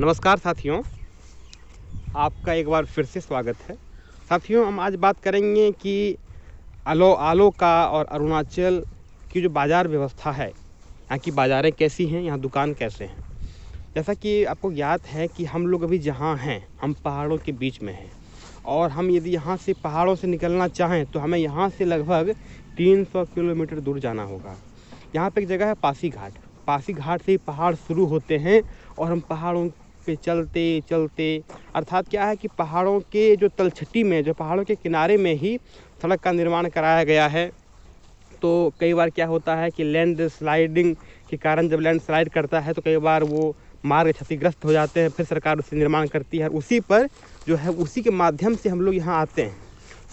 नमस्कार साथियों, आपका एक बार फिर से स्वागत है। साथियों, हम आज बात करेंगे कि आलो का और अरुणाचल की जो बाज़ार व्यवस्था है, यहाँ की बाज़ारें कैसी हैं, यहाँ दुकान कैसे हैं। जैसा कि आपको ज्ञात है कि हम लोग अभी जहाँ हैं, हम पहाड़ों के बीच में हैं और हम यदि यहाँ से पहाड़ों से निकलना चाहें तो हमें यहाँ से लगभग 300 किलोमीटर दूर जाना होगा। यहाँ पे एक जगह है पासी घाट। पासी घाट से ही पहाड़ शुरू होते हैं और हम पहाड़ों पे चलते चलते, अर्थात क्या है कि पहाड़ों के जो तलछटी में, जो पहाड़ों के किनारे में ही सड़क का निर्माण कराया गया है। तो कई बार क्या होता है कि लैंड स्लाइडिंग के कारण जब लैंड स्लाइड करता है तो कई बार वो मार्ग क्षतिग्रस्त हो जाते हैं, फिर सरकार उससे निर्माण करती है। उसी पर जो है, उसी के माध्यम से हम लोग यहाँ आते हैं।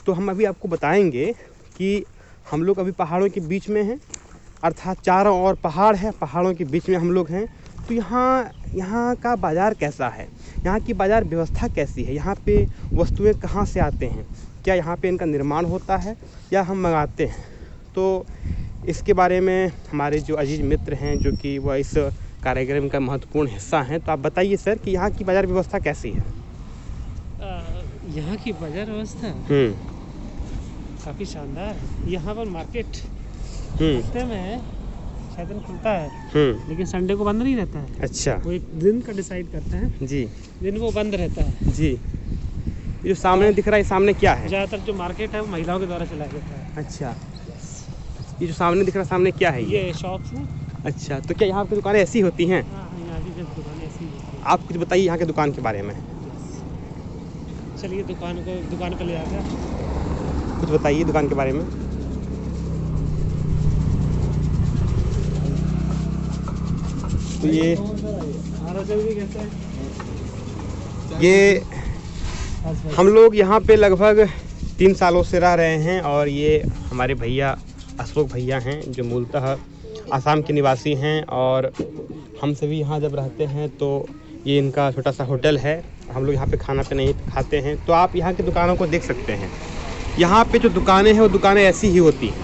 तो हम अभी आपको बताएंगे कि हम लोग अभी पहाड़ों के बीच में हैं, अर्थात चारों ओर पहाड़ है, पहाड़ों के बीच में हम लोग हैं। तो यहाँ का बाज़ार कैसा है, यहाँ की बाज़ार व्यवस्था कैसी है, यहाँ पे वस्तुएं कहाँ से आते हैं, क्या यहाँ पे इनका निर्माण होता है या हम मंगाते हैं। तो इसके बारे में हमारे जो अजीज मित्र हैं, जो कि वह इस कार्यक्रम का महत्वपूर्ण हिस्सा हैं, तो आप बताइए सर कि यहाँ की बाज़ार व्यवस्था कैसी है। यहाँ की बाज़ार व्यवस्था काफ़ी शानदार है। यहाँ पर मार्केट हफ्ते में 6 दिन खुलता है, लेकिन संडे को बंद नहीं रहता है। अच्छा, वो एक दिन का डिसाइड करते हैं जी, दिन वो बंद रहता है जी। ये जो सामने दिख रहा है, सामने क्या है? ज़्यादातर जो मार्केट है वो महिलाओं के द्वारा चलाया जाता है। अच्छा, ये जो सामने दिख रहा है, सामने क्या है? ये शॉप्स हैं। अच्छा, तो क्या यहाँ की दुकानें ऐसी होती हैं? हाँ, यहाँ की जब दुकानें ऐसी होती हैं। आप कुछ बताइए यहाँ के दुकान के बारे में। चलिए दुकान पर ले जाते हैं। कुछ बताइए दुकान के बारे में। तो ये हम लोग यहाँ पे लगभग 3 सालों से रह रहे हैं और ये हमारे भैया अशोक भैया हैं, जो मूलतः आसाम के निवासी हैं। और हम सभी यहाँ जब रहते हैं तो ये इनका छोटा सा होटल है, हम लोग यहाँ पे खाना पे नहीं खाते हैं। तो आप यहाँ की दुकानों को देख सकते हैं। यहाँ पे जो दुकानें हैं वो दुकानें ऐसी ही होती हैं।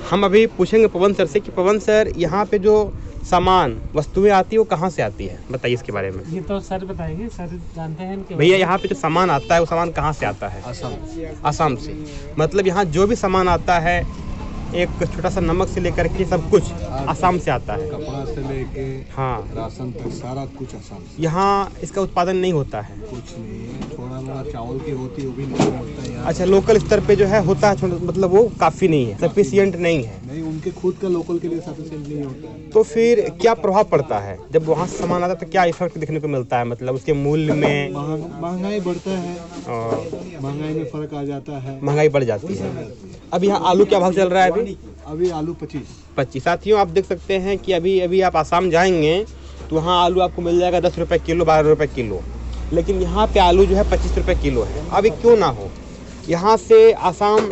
हम अभी पूछेंगे पवन सर से कि पवन सर, यहाँ पे जो सामान वस्तुएं आती है वो कहाँ से आती है, बताइए इसके बारे में। ये तो सर बताएंगे, सर जानते हैं इनके। भैया, यहाँ पे जो सामान आता है वो सामान कहाँ से आता है? आसाम से। मतलब यहाँ जो भी सामान आता है, एक छोटा सा नमक से लेकर के सब कुछ आसाम से आता है। कपड़ा से लेके हाँ, राशन तक सारा कुछ आसाम से। यहाँ इसका उत्पादन नहीं होता है। कुछ नहीं है, थोड़ा मोड़ा चावल की होती है, वो भी नहीं होता है यहाँ। अच्छा, लोकल स्तर पे जो है होता है, मतलब वो काफ़ी नहीं है, सफिशिएंट नहीं है। नहीं, उनके खुद का लोकल के लिए सफिशिएंट नहीं होता है। तो फिर क्या प्रभाव पड़ता है जब वहाँ से सामान आता है? तो क्या इफेक्ट देखने को मिलता है, मतलब उसके मूल्य में? महंगाई बढ़ता है और महंगाई में फर्क आ जाता है, महंगाई बढ़ जाती है। अब यहाँ आलू क्या भाव चल रहा है अभी आलू 25। साथियों, आप देख सकते हैं कि अभी आप आसाम जाएंगे तो वहाँ आलू आपको मिल जाएगा 10 रुपये किलो, 12 रुपये किलो। लेकिन यहाँ पे आलू जो है 25 रुपये किलो है। अभी क्यों ना हो, यहाँ से आसाम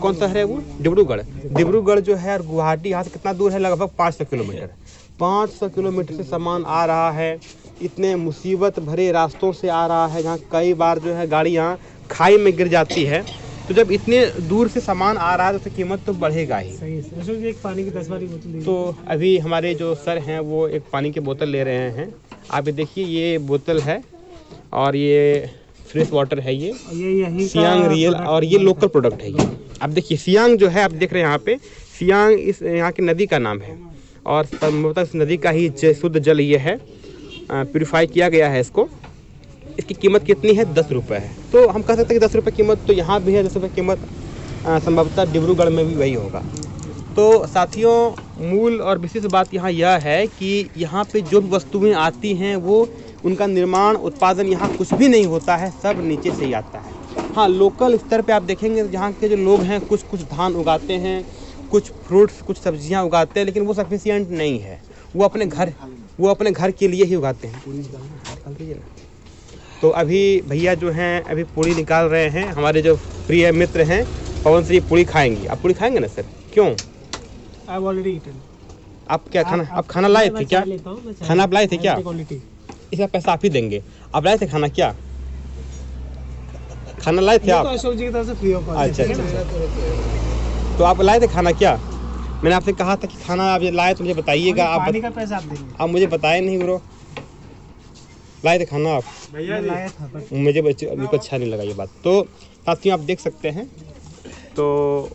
कौन सा है वो, डिब्रूगढ़ जो है और गुवाहाटी यहाँ से कितना दूर है? लगभग 500 किलोमीटर। 500 किलोमीटर से सामान आ रहा है, इतने मुसीबत भरे रास्तों से आ रहा है, जहाँ कई बार जो है गाड़ियाँ खाई में गिर जाती है। तो जब इतने दूर से सामान आ रहा है तो उसकी कीमत तो बढ़ेगा ही। सही है। एक पानी की 10 वाली बोतल। तो अभी हमारे जो सर हैं वो एक पानी की बोतल ले रहे हैं। आप देखिए, ये बोतल है और ये फ्रेश वाटर है। ये यही सियांग रियल और ये लोकल प्रोडक्ट है। ये आप देखिए, सियांग जो है आप देख रहे हैं यहाँ पे, सियांग इस यहाँ की नदी का नाम है और संभवतः इस नदी का ही शुद्ध जल ये है, प्यूरिफाई किया गया है इसको। इसकी कीमत कितनी है? 10 रुपये है। तो हम कह सकते हैं कि 10 रुपये कीमत तो यहाँ भी है, 10 रुपये कीमत संभवतः डिब्रूगढ़ में भी वही होगा। तो साथियों, मूल और विशेष बात यहाँ यह है कि यहाँ पे जो भी वस्तुएं आती हैं वो उनका निर्माण, उत्पादन यहाँ कुछ भी नहीं होता है, सब नीचे से ही आता है। हाँ, लोकल स्तर पे आप देखेंगे जहाँ के जो लोग हैं कुछ धान उगाते हैं, कुछ फ्रूट्स, कुछ सब्जियाँ उगाते हैं, लेकिन वो सफिशिएंट नहीं है। वो अपने घर के लिए ही उगाते हैं। तो अभी भैया जो हैं अभी पूड़ी निकाल रहे हैं। हमारे जो प्रिय मित्र हैं पवन सर, पूड़ी खाएंगे। आप पूड़ी खाएंगे ना सर? क्यों? आप क्या खाना, आप खाना लाए थे क्या? खाना आप लाए थे क्या? इसका पैसा आप ही देंगे। आप लाए थे खाना क्या? खाना लाए थे आप? अशोक जी की तरफ से फ्री ऑफ। अच्छा, तो आप लाए थे खाना क्या? मैंने आपसे कहा था कि खाना आप लाए तो मुझे बताइएगा। आप पानी का पैसा आप देंगे। आप मुझे बताए नहीं ब्रो, लाए थे खाना आप? भैया लाया था बस। मुझे अच्छा नहीं लगा ये बात। तो साथियों आप देख सकते हैं, तो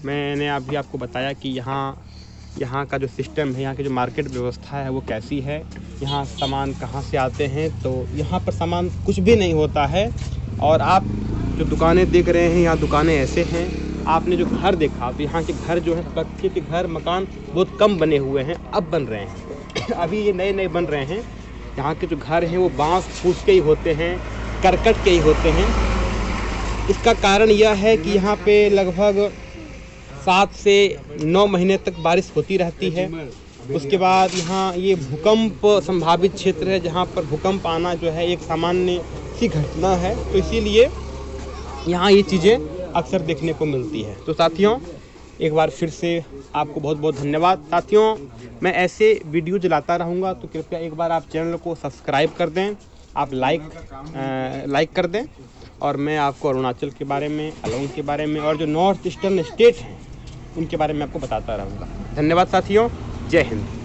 मैंने अभी आपको बताया कि यहाँ का जो सिस्टम है, यहाँ की जो मार्केट व्यवस्था है वो कैसी है, यहाँ सामान कहाँ से आते हैं। तो यहाँ पर सामान कुछ भी नहीं होता है। और आप जो दुकानें देख रहे हैं, यहाँ दुकानें ऐसे हैं। आपने जो घर देखा, तो यहाँ के घर जो है पक्के के घर मकान बहुत कम बने हुए हैं, अब बन रहे हैं अभी ये नए नए बन रहे हैं। यहाँ के जो घर हैं वो बांस फूस के ही होते हैं, करकट के ही होते हैं। इसका कारण यह है कि यहाँ पे लगभग 7 से 9 महीने तक बारिश होती रहती है। उसके बाद यहाँ ये भूकंप संभावित क्षेत्र है, जहाँ पर भूकंप आना जो है एक सामान्य सी घटना है। तो इसीलिए यहाँ ये चीज़ें अक्सर देखने को मिलती है। तो साथियों एक बार फिर से आपको बहुत बहुत धन्यवाद। साथियों मैं ऐसे वीडियो चलाता रहूँगा, तो कृपया एक बार आप चैनल को सब्सक्राइब कर दें, आप लाइक कर दें। और मैं आपको अरुणाचल के बारे में, अलोंग के बारे में और जो नॉर्थ ईस्टर्न स्टेट हैं उनके बारे में आपको बताता रहूँगा। धन्यवाद साथियों, जय हिंद।